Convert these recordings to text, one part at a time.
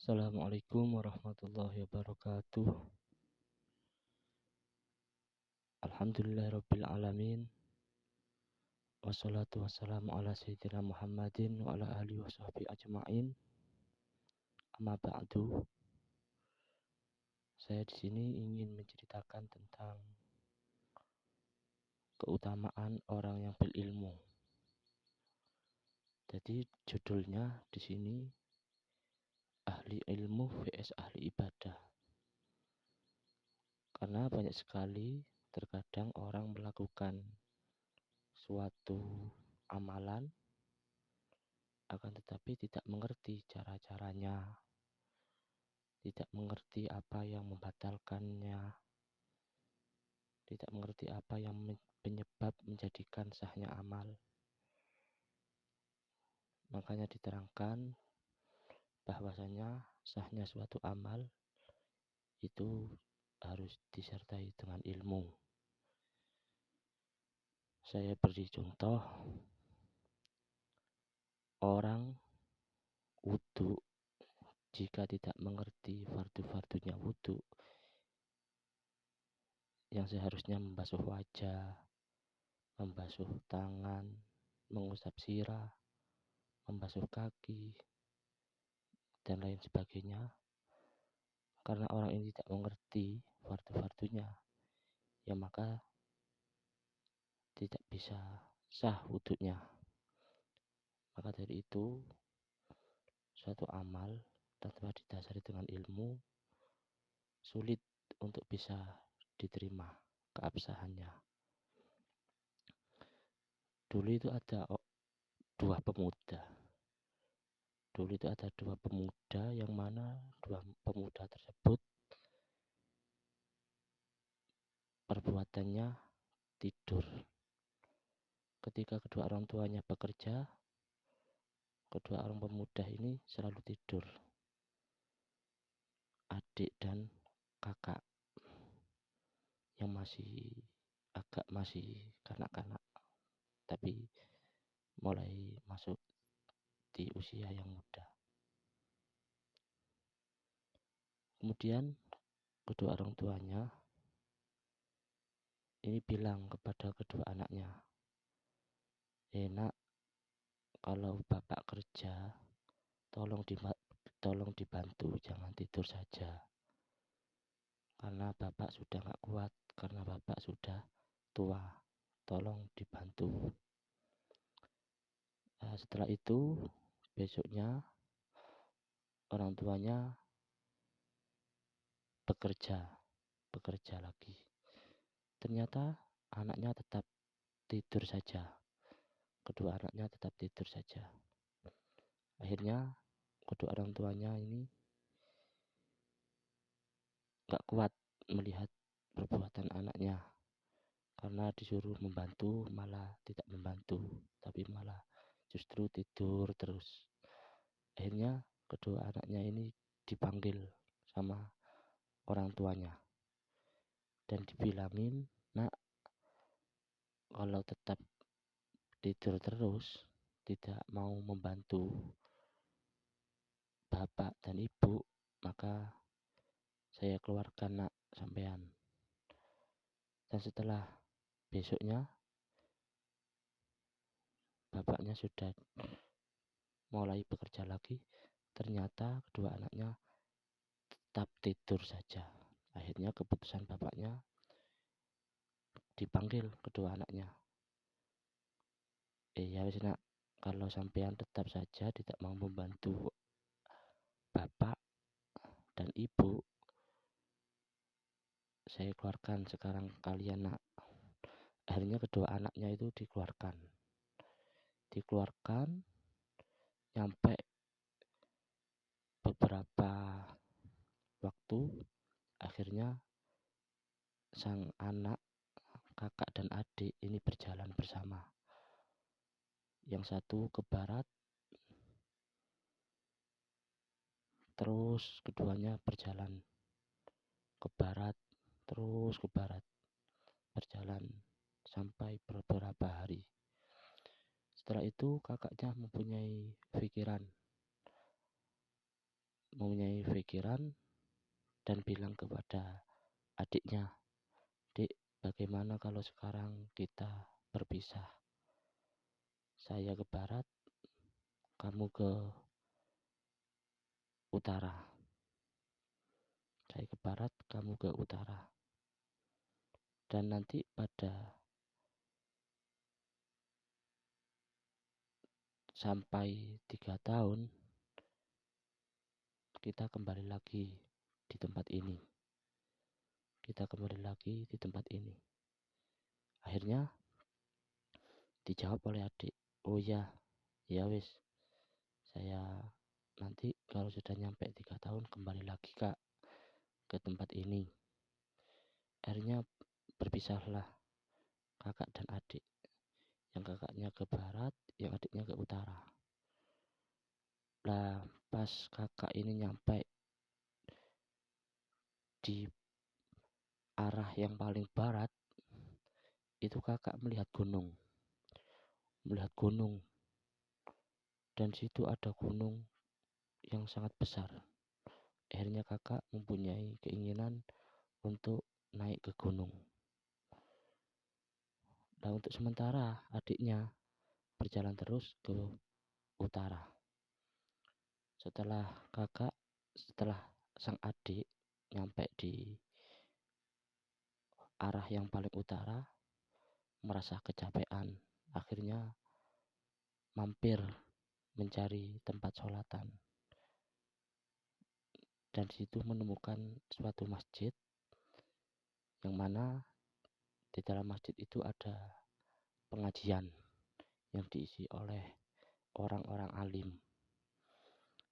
Assalamualaikum warahmatullahi wabarakatuh. Alhamdulillahirabbil alamin. Wassalatu wassalamu ala sayyidina Muhammadin wa ala alihi washabbihi ajmain. Amma ba'du. Saya di sini ingin menceritakan tentang keutamaan orang yang berilmu. Jadi judulnya di sini ahli ilmu vs ahli ibadah. Karena banyak sekali terkadang orang melakukan suatu amalan akan tetapi tidak mengerti cara-caranya, tidak mengerti apa yang membatalkannya, tidak mengerti apa yang penyebab menjadikan sahnya amal. Makanya diterangkan bahwasanya sahnya suatu amal itu harus disertai dengan ilmu. Saya beri contoh, orang wudu jika tidak mengerti fardu-fardunya wudu yang seharusnya membasuh wajah, membasuh tangan, mengusap sirah, membasuh kaki, dan lain sebagainya. Karena orang ini tidak mengerti fardu-fardunya, ya maka tidak bisa sah wudunya. Maka dari itu, suatu amal tanpa didasari dengan ilmu sulit untuk bisa diterima keabsahannya. Dulu itu ada dua pemuda. Dulu itu ada dua pemuda yang mana dua pemuda tersebut perbuatannya tidur. Ketika kedua orang tuanya bekerja, kedua orang pemuda ini selalu tidur. Adik dan kakak yang masih kanak-kanak, tapi mulai masuk di usia yang muda. Kemudian kedua orang tuanya ini bilang kepada kedua anaknya, "Nak, kalau bapak kerja, tolong dibantu, jangan tidur saja. Karena bapak sudah gak kuat, karena bapak sudah tua, tolong dibantu." Setelah itu, besoknya orang tuanya bekerja lagi. Ternyata anaknya tetap tidur saja. Kedua anaknya tetap tidur saja. Akhirnya kedua orang tuanya ini gak kuat melihat perbuatan anaknya, karena disuruh membantu malah tidak membantu, tapi malah justru tidur terus. Akhirnya kedua anaknya ini dipanggil sama orang tuanya dan dibilangin, "Nak, kalau tetap tidur terus, tidak mau membantu bapak dan ibu, maka saya keluarkan nak sampean." Dan setelah besoknya bapaknya sudah mulai bekerja lagi, ternyata kedua anaknya tetap tidur saja. Akhirnya keputusan bapaknya dipanggil kedua anaknya, "Ya wis nak, kalau sampean tetap saja tidak mau membantu bapak dan ibu, saya keluarkan sekarang kalian nak." Akhirnya kedua anaknya itu dikeluarkan sampai beberapa waktu. Akhirnya sang anak, kakak dan adik ini berjalan bersama. Yang satu ke barat, terus keduanya berjalan ke barat, terus ke barat, berjalan sampai beberapa hari. Setelah itu kakaknya mempunyai pikiran, mempunyai pikiran dan bilang kepada adiknya, "Dik, bagaimana kalau sekarang kita berpisah? Saya ke barat, kamu ke utara. Saya ke barat, kamu ke utara. Dan nanti pada sampai 3 tahun kita kembali lagi di tempat ini. Kita kembali lagi di tempat ini." Akhirnya dijawab oleh adik, "Oh ya, ya wis. Saya nanti kalau sudah nyampe 3 tahun kembali lagi Kak ke tempat ini." Akhirnya berpisahlah kakak dan adik. Yang kakaknya ke barat, yang adiknya ke utara. Lah pas kakak ini nyampe di arah yang paling barat, itu kakak melihat gunung. Dan situ ada gunung yang sangat besar. Akhirnya kakak mempunyai keinginan untuk naik ke gunung. Nah, untuk sementara adiknya berjalan terus ke utara. Setelah sang adik nyampe di arah yang paling utara, merasa kecapean. Akhirnya mampir mencari tempat sholatan. Dan situ menemukan suatu masjid, yang mana di dalam masjid itu ada pengajian yang diisi oleh orang-orang alim.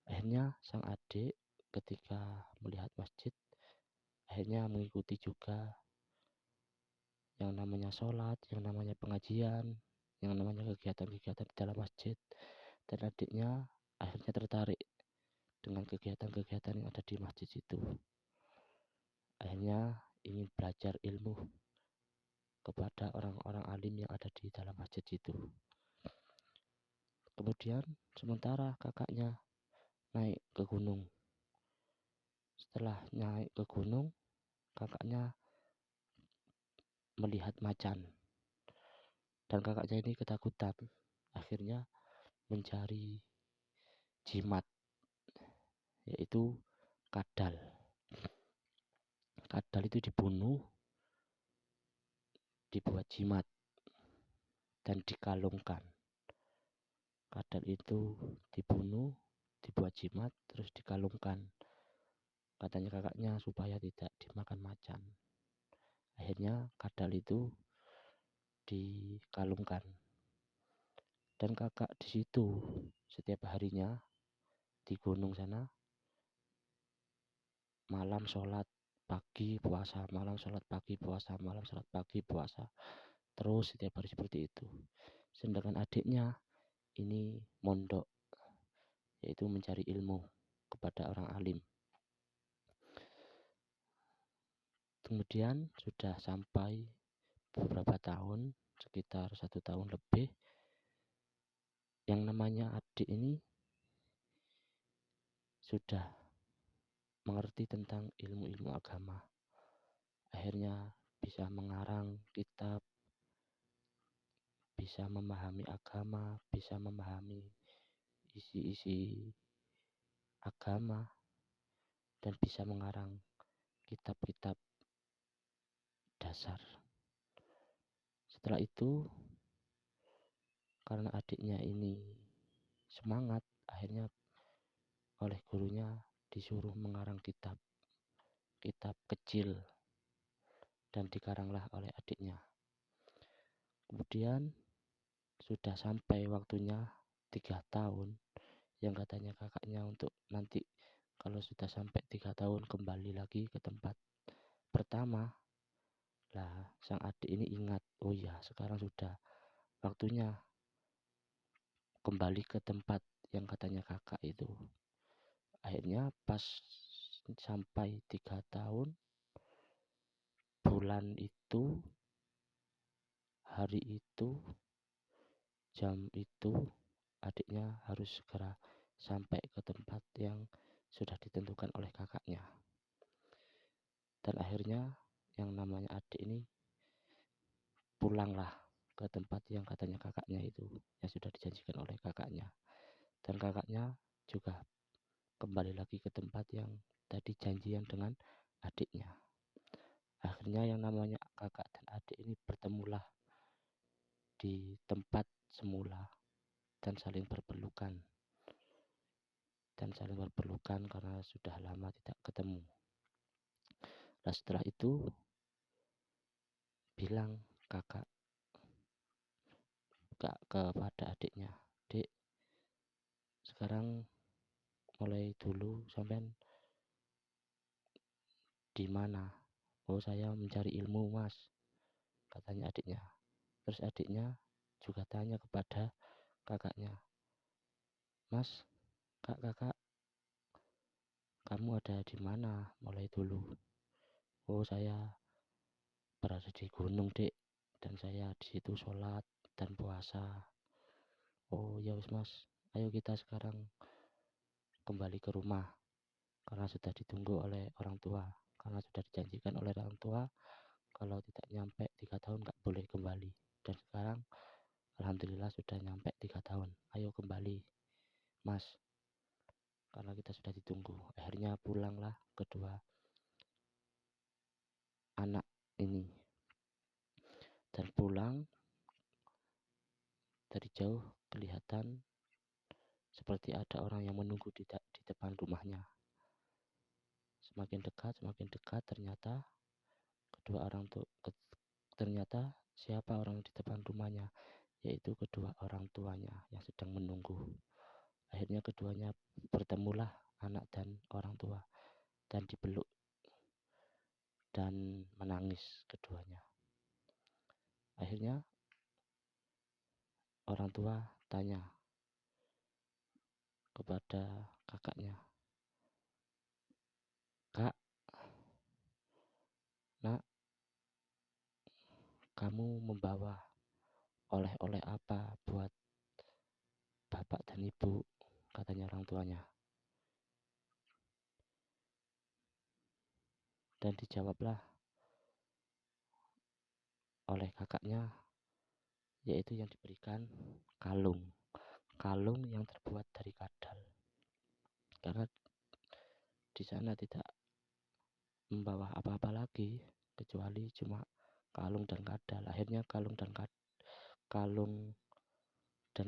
Akhirnya sang adik ketika melihat masjid, akhirnya mengikuti juga yang namanya sholat, yang namanya pengajian, yang namanya kegiatan-kegiatan di dalam masjid. Dan adiknya akhirnya tertarik dengan kegiatan-kegiatan yang ada di masjid itu. Akhirnya ingin belajar ilmu kepada orang-orang alim yang ada di dalam masjid itu. Kemudian sementara kakaknya naik ke gunung. Setelah naik ke gunung, kakaknya melihat macan. Dan kakaknya ini ketakutan. Akhirnya mencari jimat, yaitu kadal. Kadal itu dibunuh, dibuat jimat, dan dikalungkan. Kadal itu dibunuh, dibuat jimat, terus dikalungkan. Katanya kakaknya supaya tidak dimakan macan. Akhirnya kadal itu dikalungkan. Dan kakak di situ setiap harinya di gunung sana, malam sholat, pagi puasa, malam sholat, pagi puasa, malam sholat, pagi puasa. Terus setiap hari seperti itu. Sedangkan adiknya ini mondok, yaitu mencari ilmu kepada orang alim. Kemudian sudah sampai beberapa tahun, sekitar 1 tahun lebih, yang namanya adik ini sudah mengerti tentang ilmu-ilmu agama. Akhirnya bisa mengarang kitab, bisa memahami agama, bisa memahami isi-isi agama, dan bisa mengarang kitab-kitab dasar. Setelah itu, karena adiknya ini semangat, akhirnya oleh gurunya disuruh mengarang kitab kecil, dan dikaranglah oleh adiknya. Kemudian sudah sampai waktunya 3 tahun, yang katanya kakaknya untuk nanti kalau sudah sampai 3 tahun kembali lagi ke tempat pertama. Lah sang adik ini ingat, oh ya sekarang sudah waktunya kembali ke tempat yang katanya kakak itu. Akhirnya pas sampai 3 tahun, bulan itu, hari itu, jam itu, adiknya harus segera sampai ke tempat yang sudah ditentukan oleh kakaknya. Dan akhirnya yang namanya adik ini pulanglah ke tempat yang katanya kakaknya itu, yang sudah dijanjikan oleh kakaknya. Dan kakaknya juga kembali lagi ke tempat yang tadi janjian dengan adiknya. Akhirnya yang namanya kakak dan adik ini bertemulah di tempat semula dan saling berpelukan karena sudah lama tidak ketemu. Nah, setelah itu bilang kakak kepada adiknya, "Dek, sekarang mulai dulu sampean di mana?" "Oh, saya mencari ilmu, Mas," katanya adiknya. Terus adiknya juga tanya kepada kakaknya, "Mas, kakak, kamu ada di mana mulai dulu?" "Oh, saya berada di gunung, Dek, dan saya di situ sholat dan puasa." "Oh, ya wis, Mas, ayo kita sekarang kembali ke rumah karena sudah ditunggu oleh orang tua, karena sudah dijanjikan oleh orang tua kalau tidak nyampe 3 tahun nggak boleh kembali. Dan sekarang alhamdulillah sudah nyampe 3 tahun. Ayo kembali, Mas, karena kita sudah ditunggu." Akhirnya pulanglah kedua anak ini. Dan pulang dari jauh kelihatan seperti ada orang yang menunggu di depan rumahnya. Semakin dekat, ternyata siapa orang di depan rumahnya, yaitu kedua orang tuanya yang sedang menunggu. Akhirnya keduanya bertemulah, anak dan orang tua, dan dipeluk dan menangis keduanya. Akhirnya orang tua tanya kepada kakaknya, "Kak, nak, kamu membawa oleh-oleh apa buat bapak dan ibu?" katanya orang tuanya. Dan dijawablah oleh kakaknya, yaitu yang diberikan kalung yang terbuat dari kadal, karena di sana tidak membawa apa-apa lagi kecuali cuma kalung dan kadal. Akhirnya kalung dan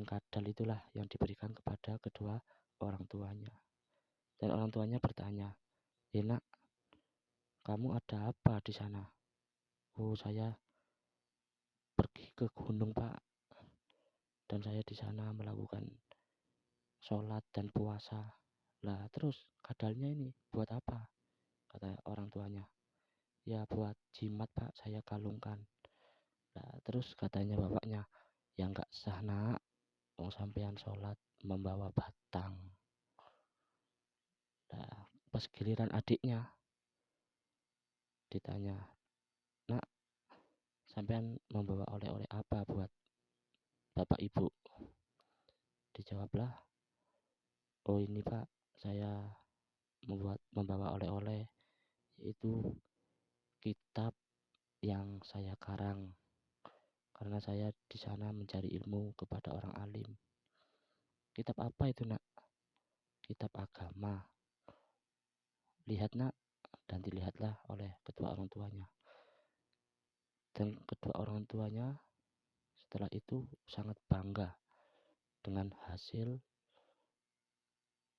kadal itulah yang diberikan kepada kedua orang tuanya. Dan orang tuanya bertanya, "Enak, kamu ada apa di sana?" "Oh, saya pergi ke gunung, Pak, dan saya di sana melakukan sholat dan puasa." "Lah, terus kadalnya ini buat apa?" kata orang tuanya. "Ya, buat jimat, Pak, saya kalungkan." Nah, terus katanya bapaknya, "Ya nggak sah, nak, wong sampean sholat membawa batang." Nah, pas giliran adiknya ditanya, "Nak, sampean membawa oleh-oleh apa buat bapak ibu?" Dijawablah, "Oh, ini, Pak, saya membawa oleh-oleh, yaitu kitab yang saya karang karena saya di sana mencari ilmu kepada orang alim." "Kitab apa itu, nak?" "Kitab agama." "Lihat, nak." Dan dilihatlah oleh kedua orang tuanya. Dan kedua orang tuanya setelah itu sangat bangga dengan hasil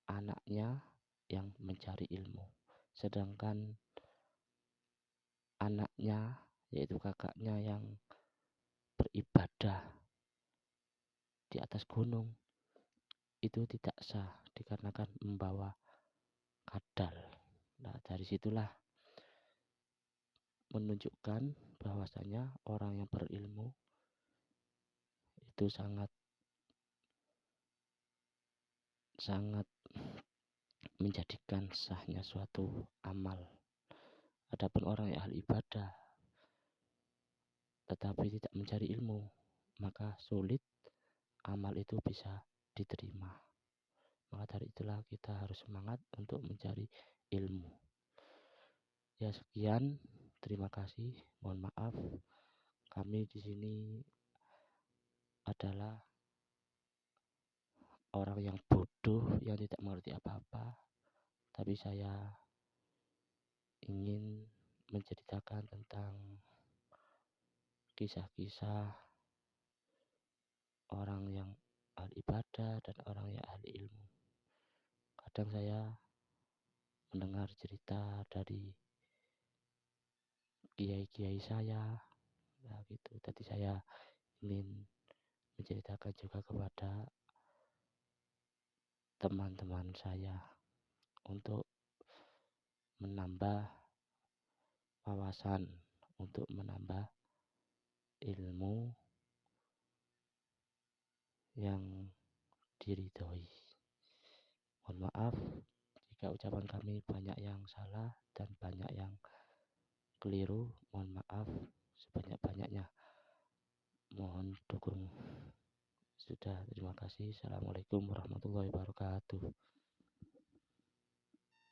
anaknya yang mencari ilmu. Sedangkan anaknya, yaitu kakaknya, yang beribadah di atas gunung, itu tidak sah dikarenakan membawa kadal. Nah, dari situlah menunjukkan bahwasanya orang yang berilmu itu sangat menjadikan sahnya suatu amal. Adapun orang yang ahli ibadah tetapi tidak mencari ilmu, maka sulit amal itu bisa diterima. Maka dari itulah kita harus semangat untuk mencari ilmu. Ya sekian, terima kasih. Mohon maaf, kami di sini adalah orang yang bodoh yang tidak mengerti apa-apa, tapi saya ingin menceritakan tentang kisah-kisah orang yang ahli ibadah dan orang yang ahli ilmu. Kadang saya mendengar cerita dari kiai-kiai saya, nah gitu. Jadi saya ingin menceritakan juga kepada teman-teman saya untuk menambah wawasan, untuk menambah ilmu yang diridhoi. Mohon maaf jika ucapan kami banyak yang salah dan banyak yang keliru. Mohon maaf sebanyak-banyaknya. Mohon dukung. Sudah, terima kasih. Assalamualaikum warahmatullahi wabarakatuh.